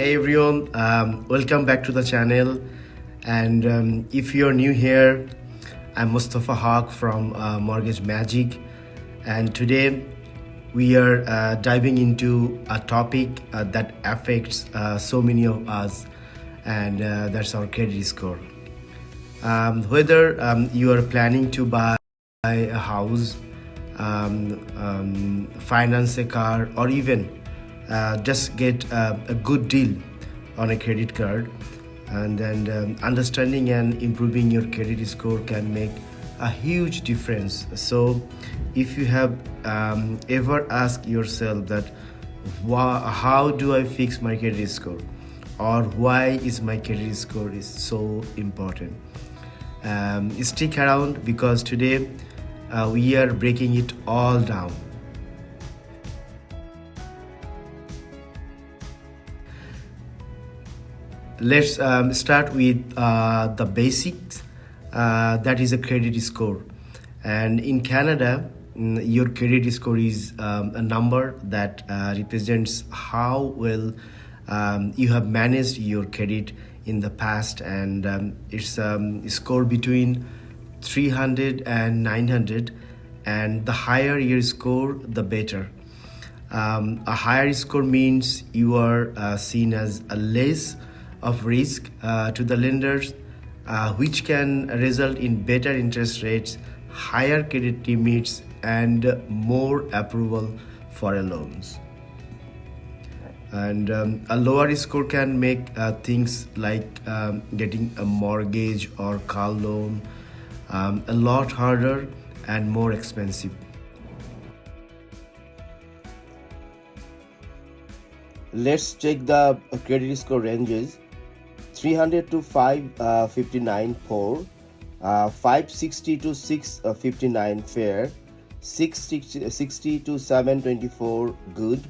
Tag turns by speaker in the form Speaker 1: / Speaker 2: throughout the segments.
Speaker 1: Hey everyone, welcome back to the channel. And if you're new here, I'm Mustafa Haq from Mortgage Magic. And today we are diving into a topic that affects so many of us, and that's our credit score. Whether you are planning to buy a house, finance a car, or even just get a good deal on a credit card, and then understanding and improving your credit score can make a huge difference. So if you have ever asked yourself that how do I fix my credit score, or why is my credit score is so important, stick around because today we are breaking it all down. Let's start with the basics. That is a credit score. And in Canada, your credit score is a number that represents how well you have managed your credit in the past, and it's a score between 300 and 900, and the higher your score, the better. A higher score means you are seen as a less of risk to the lenders, which can result in better interest rates, higher credit limits, and more approval for loans. And a lower score can make things like getting a mortgage or car loan a lot harder and more expensive. Let's check the credit score ranges. 300 to 559 poor, 560 to 659 fair, 660 to 724 good,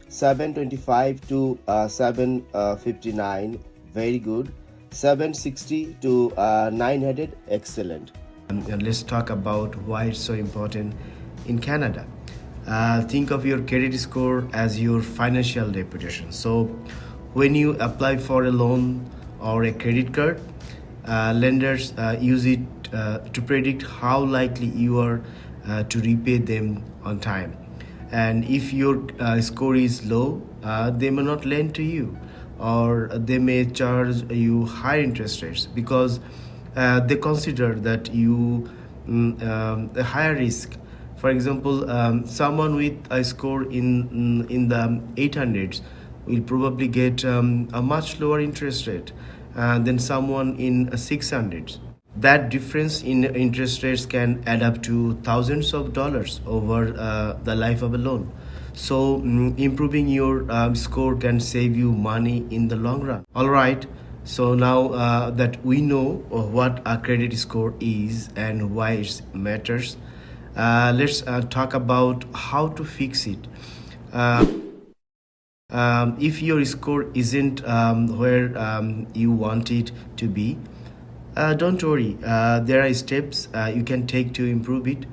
Speaker 1: 725 to 759 very good, 760 to 900 excellent. And let's talk about why it's so important in Canada. Think of your credit score as your financial reputation. So when you apply for a loan or a credit card, lenders use it to predict how likely you are to repay them on time. And if your score is low, they may not lend to you, or they may charge you high interest rates because they consider that you a higher risk. For example, someone with a score in the 800s will probably get a much lower interest rate than someone in 600s. That difference in interest rates can add up to thousands of dollars over the life of a loan. So improving your score can save you money in the long run. All right. So now that we know what a credit score is and why it matters, let's talk about how to fix it. If your score isn't where you want it to be, don't worry. There are steps you can take to improve it.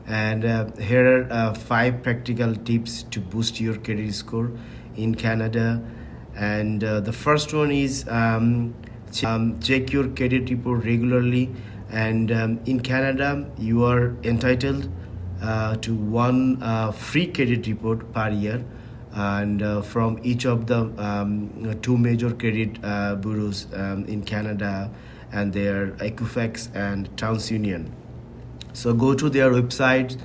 Speaker 1: And here are 5 practical tips to boost your credit score in Canada. And the first one is check your credit report regularly. And in Canada, you are entitled to one free credit report per year, and from each of the 2 major credit bureaus in Canada, and they are Equifax and TransUnion. So go to their website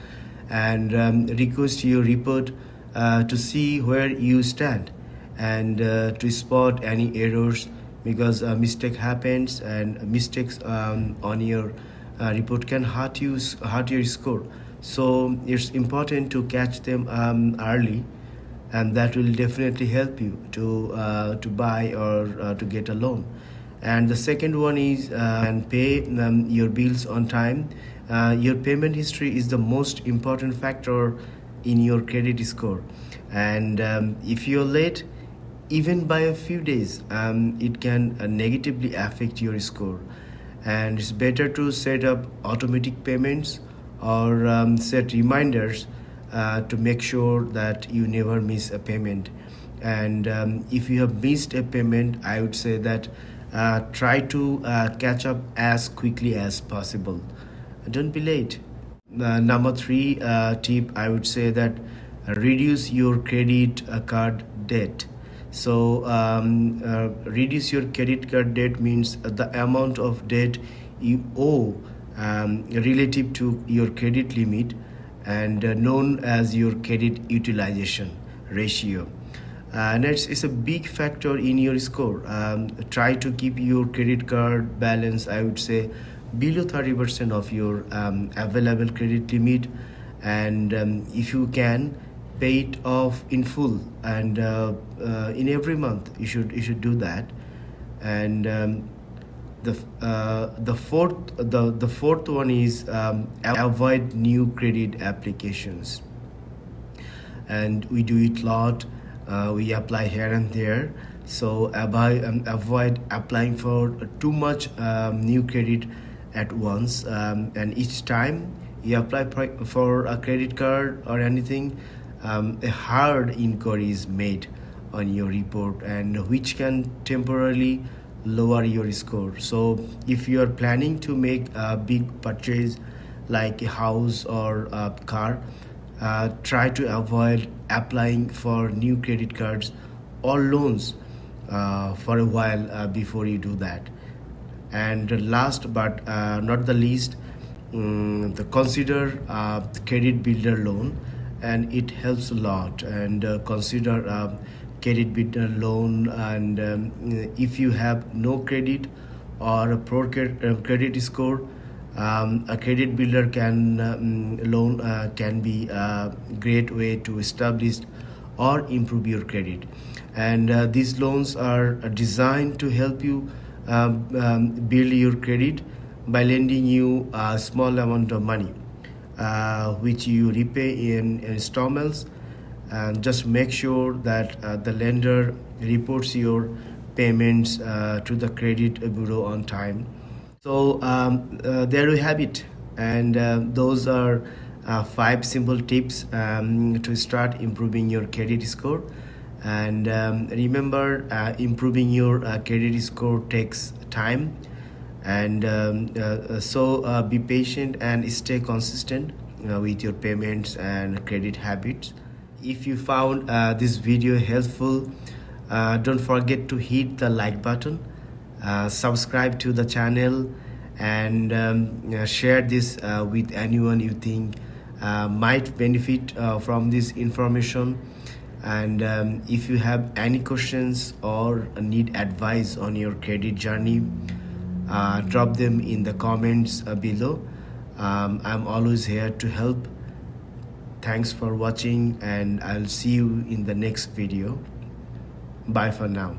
Speaker 1: and request your report to see where you stand, and to spot any errors, because a mistake happens, and mistakes on your report can hurt your score. So it's important to catch them early, and that will definitely help you to buy or to get a loan. And the second one is and pay your bills on time. Your payment history is the most important factor in your credit score, and if you're late even by a few days, it can negatively affect your score. And it's better to set up automatic payments or set reminders to make sure that you never miss a payment. And if you have missed a payment, I would say that try to catch up as quickly as possible. Don't be late. Number three tip, I would say that reduce your credit card debt. So reduce your credit card debt means the amount of debt you owe relative to your credit limit, and known as your credit utilization ratio. And it's a big factor in your score. Try to keep your credit card balance, I would say, below 30% of your available credit limit. And if you can, pay it off in full, and in every month you should do that. And the fourth one is avoid new credit applications. And we do it a lot. We apply here and there. So avoid applying for too much new credit at once. And each time you apply for a credit card or anything, a hard inquiry is made on your report, and which can temporarily lower your score. So if you are planning to make a big purchase like a house or a car, try to avoid applying for new credit cards or loans for a while before you do that. And last but not the least, consider the credit builder loan, and it helps a lot. And consider credit builder loan. And if you have no credit or a poor credit score, a credit builder loan can be a great way to establish or improve your credit. And these loans are designed to help you build your credit by lending you a small amount of money, which you repay in installments. And just make sure that the lender reports your payments to the credit bureau on time. So there we have it. And those are 5 simple tips to start improving your credit score. And remember, improving your credit score takes time. And so be patient and stay consistent with your payments and credit habits. If you found this video helpful, don't forget to hit the like button, subscribe to the channel, and share this with anyone you think might benefit from this information. And if you have any questions or need advice on your credit journey, drop them in the comments below. I'm always here to help. Thanks for watching, and I'll see you in the next video. Bye for now.